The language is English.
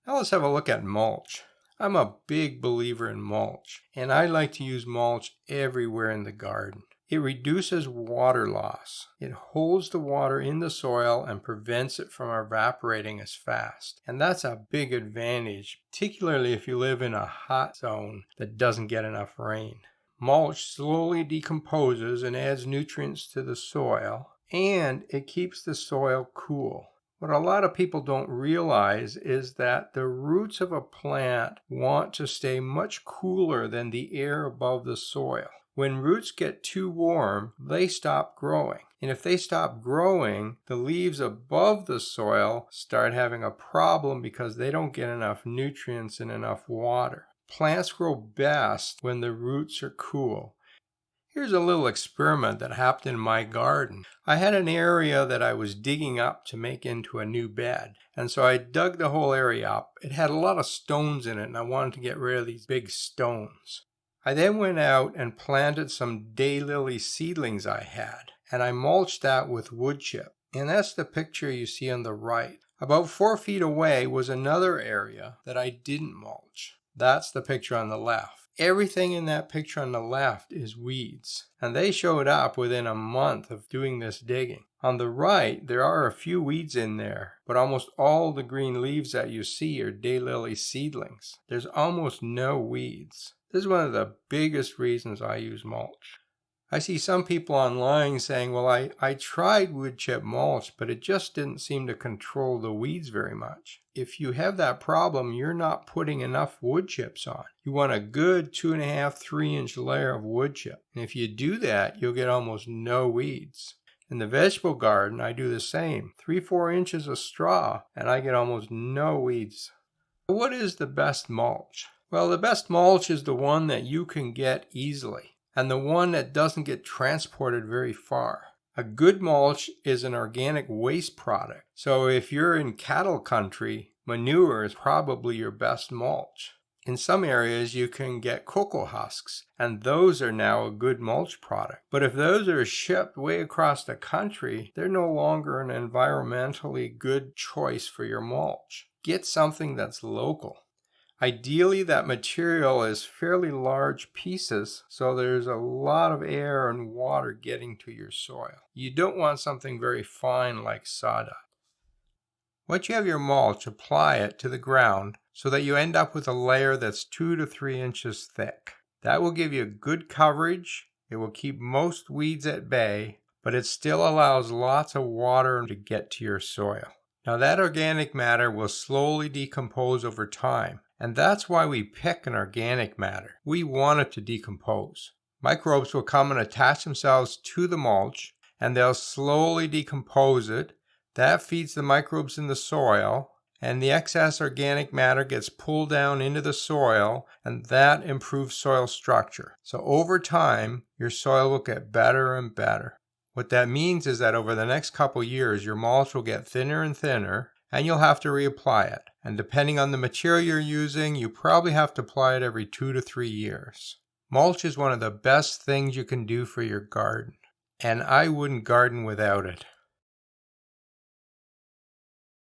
Now let's have a look at mulch. I'm a big believer in mulch, and I like to use mulch everywhere in the garden. It reduces water loss. It holds the water in the soil and prevents it from evaporating as fast. And that's a big advantage, particularly if you live in a hot zone that doesn't get enough rain. Mulch slowly decomposes and adds nutrients to the soil, and it keeps the soil cool. What a lot of people don't realize is that the roots of a plant want to stay much cooler than the air above the soil. When roots get too warm, they stop growing. And if they stop growing, the leaves above the soil start having a problem because they don't get enough nutrients and enough water. Plants grow best when the roots are cool. Here's a little experiment that happened in my garden. I had an area that I was digging up to make into a new bed. And so I dug the whole area up. It had a lot of stones in it, and I wanted to get rid of these big stones. I then went out and planted some daylily seedlings I had, and I mulched that with wood chip. And that's the picture you see on the right. About 4 feet away was another area that I didn't mulch. That's the picture on the left. Everything in that picture on the left is weeds, and they showed up within a month of doing this digging. On the right, there are a few weeds in there, but almost all the green leaves that you see are daylily seedlings. There's almost no weeds. This is one of the biggest reasons I use mulch. I see some people online saying, well, I tried wood chip mulch, but it just didn't seem to control the weeds very much. If you have that problem, you're not putting enough wood chips on. You want a good 2.5, 3-inch layer of wood chip. And if you do that, you'll get almost no weeds. In the vegetable garden, I do the same. 3-4 inches of straw, and I get almost no weeds. What is the best mulch? Well, the best mulch is the one that you can get easily, and the one that doesn't get transported very far. A good mulch is an organic waste product. So if you're in cattle country, manure is probably your best mulch. In some areas you can get cocoa husks, and those are now a good mulch product. But if those are shipped way across the country, they're no longer an environmentally good choice for your mulch. Get something that's local. Ideally, that material is fairly large pieces, so there's a lot of air and water getting to your soil. You don't want something very fine like sawdust. Once you have your mulch, apply it to the ground so that you end up with a layer that's 2 to 3 inches thick. That will give you good coverage, it will keep most weeds at bay, but it still allows lots of water to get to your soil. Now that organic matter will slowly decompose over time. And that's why we pick an organic matter. We want it to decompose. Microbes will come and attach themselves to the mulch, and they'll slowly decompose it. That feeds the microbes in the soil, and the excess organic matter gets pulled down into the soil, and that improves soil structure. So over time, your soil will get better and better. What that means is that over the next couple years, your mulch will get thinner and thinner, and you'll have to reapply it. And depending on the material you're using, you probably have to apply it every 2 to 3 years. Mulch is one of the best things you can do for your garden, and I wouldn't garden without it.